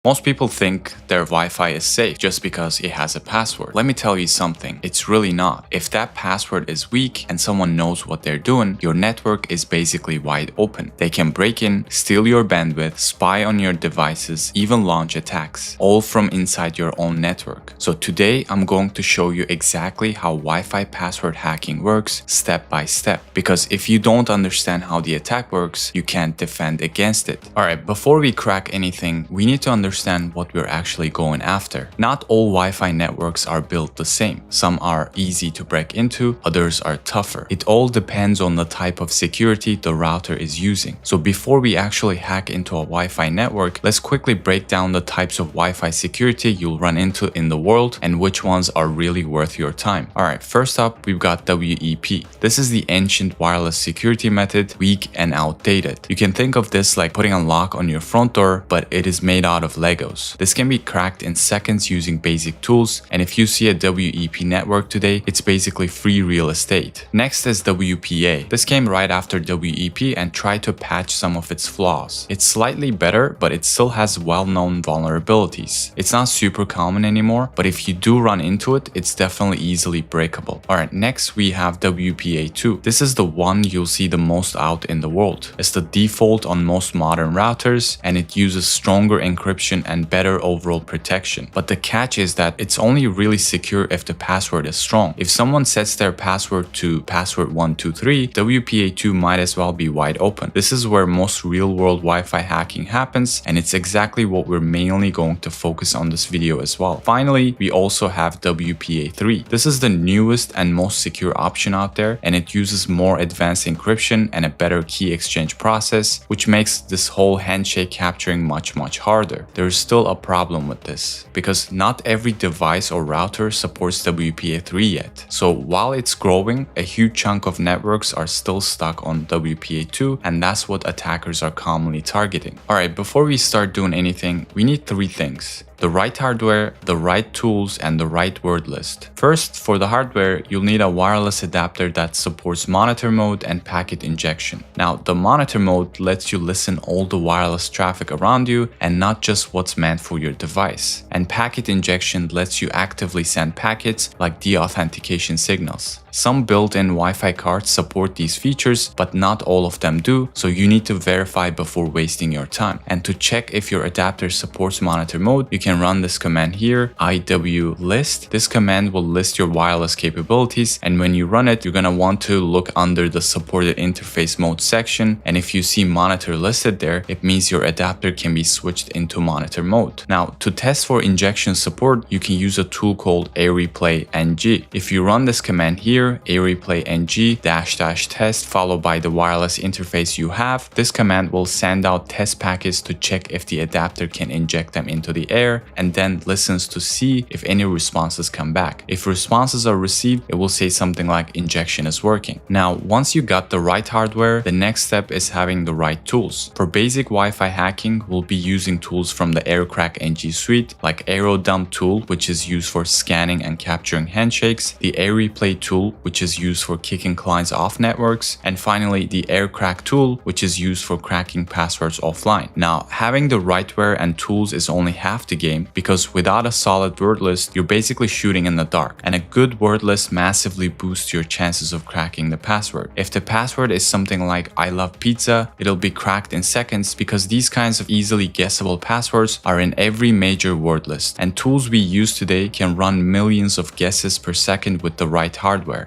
Most people think their Wi-Fi is safe just because it has a password. Let me tell you something, it's really not. If that password is weak and someone knows what they're doing, your network is basically wide open. They can break in, steal your bandwidth, spy on your devices, even launch attacks, all from inside your own network. So today I'm going to show you exactly how Wi-Fi password hacking works step by step. Because if you don't understand how the attack works, you can't defend against it. Alright, before we crack anything, we need to understand what we're actually going after. Not all Wi-Fi networks are built the same. Some are easy to break into, others are tougher. It all depends on the type of security the router is using. So before we actually hack into a Wi-Fi network, let's quickly break down the types of Wi-Fi security you'll run into in the world and which ones are really worth your time. Alright, first up, we've got WEP. This is the ancient wireless security method, weak and outdated. You can think of this like putting a lock on your front door, but it is made out of Legos. This can be cracked in seconds using basic tools, and if you see a WEP network today, it's basically free real estate. Next is WPA. This came right after WEP and tried to patch some of its flaws. It's slightly better, but it still has well-known vulnerabilities. It's not super common anymore, but if you do run into it, it's definitely easily breakable. Alright, next we have WPA2. This is the one you'll see the most out in the world. It's the default on most modern routers, and it uses stronger encryption and better overall protection. But the catch is that it's only really secure if the password is strong. If someone sets their password to password123, WPA2 might as well be wide open. This is where most real-world Wi-Fi hacking happens, and it's exactly what we're mainly going to focus on this video as well. Finally, we also have WPA3. This is the newest and most secure option out there, and it uses more advanced encryption and a better key exchange process, which makes this whole handshake capturing much harder. There's still a problem with this, because not every device or router supports WPA3 yet. So while it's growing, a huge chunk of networks are still stuck on WPA2, and that's what attackers are commonly targeting. Alright, before we start doing anything, we need three things: the right hardware, the right tools, and the right word list. First, for the hardware, you'll need a wireless adapter that supports monitor mode and packet injection. Now, the monitor mode lets you listen all the wireless traffic around you and not just what's meant for your device. And packet injection lets you actively send packets like deauthentication signals. Some built-in Wi-Fi cards support these features, but not all of them do, so you need to verify before wasting your time. And to check if your adapter supports monitor mode, you can run this command here, iwlist. This command will list your wireless capabilities, and when you run it, you're gonna want to look under the supported interface mode section, and if you see monitor listed there, it means your adapter can be switched into monitor mode. Now, to test for injection support, you can use a tool called areplay ng. If you run this command here, areplay ng --test followed by the wireless interface you have, this command will send out test packets to check if the adapter can inject them into the air, and then listens to see if any responses come back. If responses are received, it will say something like injection is working. Now, once you got the right hardware, the next step is having the right tools. For basic Wi-Fi hacking, we'll be using tools from the AirCrack NG suite, like AeroDump tool, which is used for scanning and capturing handshakes, the areplay tool, which is used for kicking clients off networks, and finally the AirCrack tool, which is used for cracking passwords offline. Now, having the rightware and tools is only half the game, because without a solid word list, you're basically shooting in the dark, and a good word list massively boosts your chances of cracking the password. If the password is something like I love pizza, it'll be cracked in seconds, because these kinds of easily guessable passwords are in every major word list, and tools we use today can run millions of guesses per second with the right hardware.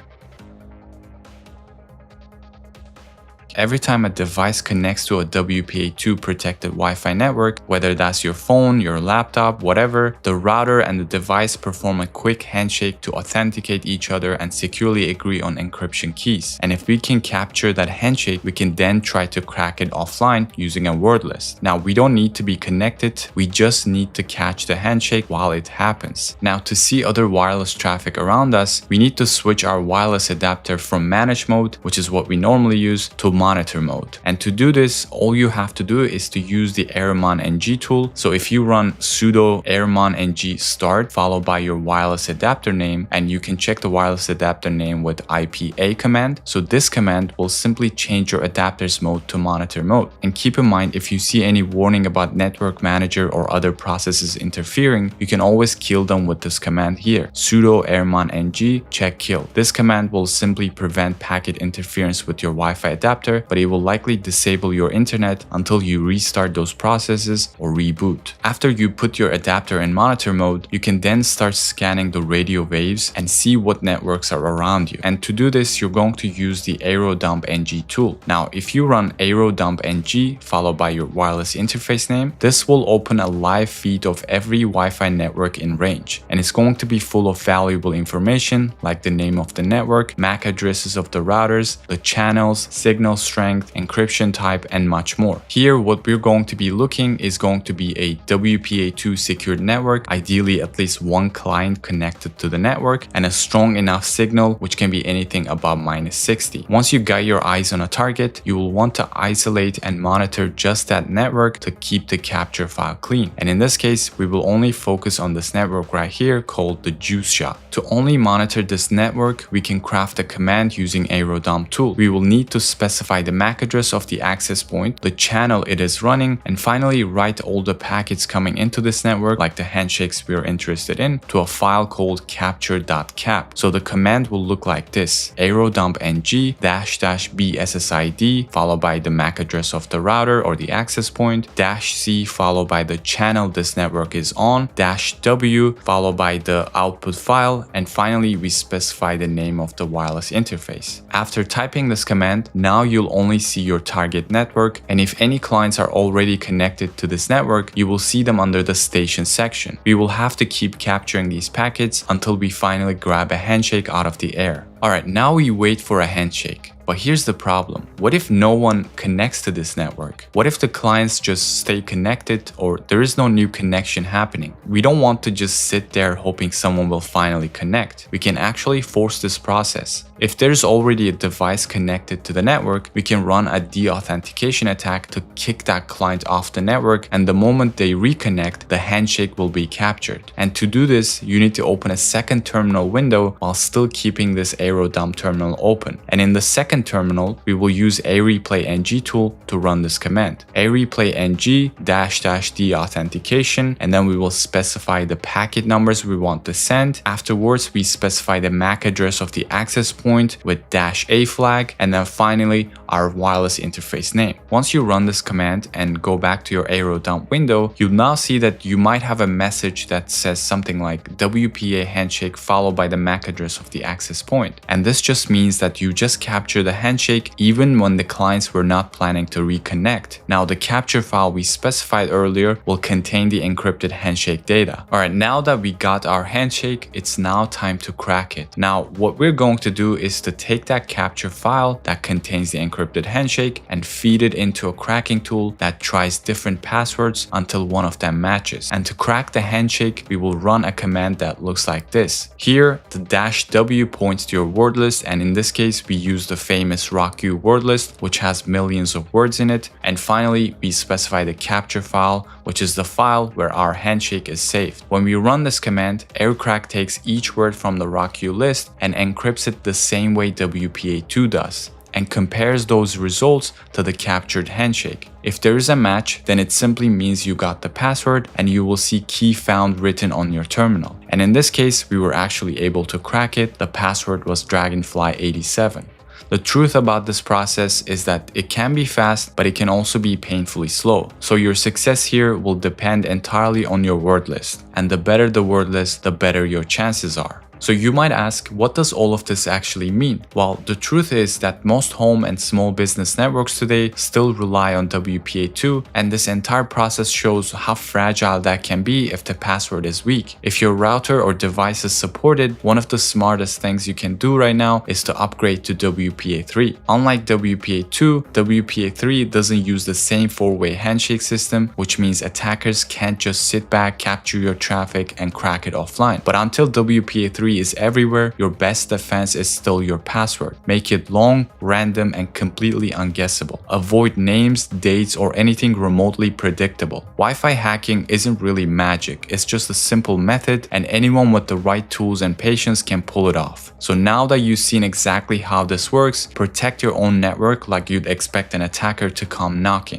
Every time a device connects to a WPA2 protected Wi-Fi network, whether that's your phone, your laptop, whatever, the router and the device perform a quick handshake to authenticate each other and securely agree on encryption keys. And if we can capture that handshake, we can then try to crack it offline using a word list. Now, we don't need to be connected, we just need to catch the handshake while it happens. Now, to see other wireless traffic around us, we need to switch our wireless adapter from manage mode, which is what we normally use, to monitor mode. And to do this, all you have to do is to use the AirmonNG tool. So if you run sudo AirmonNG start followed by your wireless adapter name, and you can check the wireless adapter name with IPA command. So this command will simply change your adapter's mode to monitor mode. And keep in mind, if you see any warning about network manager or other processes interfering, you can always kill them with this command here, sudo AirmonNG check kill. This command will simply prevent packet interference with your Wi-Fi adapter, but it will likely disable your internet until you restart those processes or reboot. After you put your adapter in monitor mode, you can then start scanning the radio waves and see what networks are around you. And to do this, you're going to use the AeroDumpNG tool. Now, if you run AeroDumpNG followed by your wireless interface name, this will open a live feed of every Wi-Fi network in range. And it's going to be full of valuable information like the name of the network, MAC addresses of the routers, the channels, signal strength, encryption type, and much more. Here, what we're going to be looking is going to be a WPA2 secured network, ideally at least one client connected to the network, and a strong enough signal, which can be anything above -60. Once you got your eyes on a target, you will want to isolate and monitor just that network to keep the capture file clean. And in this case, we will only focus on this network right here called the juice shot. To only monitor this network, we can craft a command using AeroDump tool. We will need to specify the MAC address of the access point, the channel it is running, and finally write all the packets coming into this network, like the handshakes we are interested in, to a file called capture.cap. So the command will look like this, AeroDumpNG --BSSID followed by the MAC address of the router or the access point, -C followed by the channel this network is on, -W followed by the output file, and finally we specify the name of the wireless interface. After typing this command, now you'll only see your target network, and if any clients are already connected to this network, you will see them under the station section. We will have to keep capturing these packets until we finally grab a handshake out of the air. Alright, now we wait for a handshake. But here's the problem. What if no one connects to this network? What if the clients just stay connected or there is no new connection happening? We don't want to just sit there hoping someone will finally connect. We can actually force this process. If there's already a device connected to the network, we can run a deauthentication attack to kick that client off the network, and the moment they reconnect, the handshake will be captured. And to do this, you need to open a second terminal window while still keeping this AeroDump terminal open. And in the second terminal, we will use AReplayNG tool to run this command. AReplayNG --deauthentication, and then we will specify the packet numbers we want to send. Afterwards, we specify the MAC address of the access point with -A flag, and then finally our wireless interface name. Once you run this command and go back to your AeroDump window, you'll now see that you might have a message that says something like WPA handshake followed by the MAC address of the access point. And this just means that you just capture the handshake even when the clients were not planning to reconnect. Now the capture file we specified earlier will contain the encrypted handshake data. Alright, now that we got our handshake, it's now time to crack it. Now what we're going to do is to take that capture file that contains the encrypted handshake and feed it into a cracking tool that tries different passwords until one of them matches. And to crack the handshake, we will run a command that looks like this. Here, the -W points to your word list, and in this case, we use the famous RockU word list, which has millions of words in it. And finally, we specify the capture file, which is the file where our handshake is saved. When we run this command, AirCrack takes each word from the RockU list and encrypts it the same way WPA2 does, and compares those results to the captured handshake. If there is a match, then it simply means you got the password and you will see key found written on your terminal. And in this case, we were actually able to crack it. The password was Dragonfly87. The truth about this process is that it can be fast, but it can also be painfully slow. So your success here will depend entirely on your word list. And the better the word list, the better your chances are. So you might ask, what does all of this actually mean? Well, the truth is that most home and small business networks today still rely on WPA2, and this entire process shows how fragile that can be if the password is weak. If your router or device is supported, one of the smartest things you can do right now is to upgrade to WPA3. Unlike WPA2, WPA3 doesn't use the same four-way handshake system, which means attackers can't just sit back, capture your traffic, and crack it offline. But until WPA3 memory is everywhere, your best defense is still your password. Make it long, random, and completely unguessable. Avoid names, dates, or anything remotely predictable. Wi-Fi hacking isn't really magic, it's just a simple method, and anyone with the right tools and patience can pull it off. So now that you've seen exactly how this works, protect your own network like you'd expect an attacker to come knocking.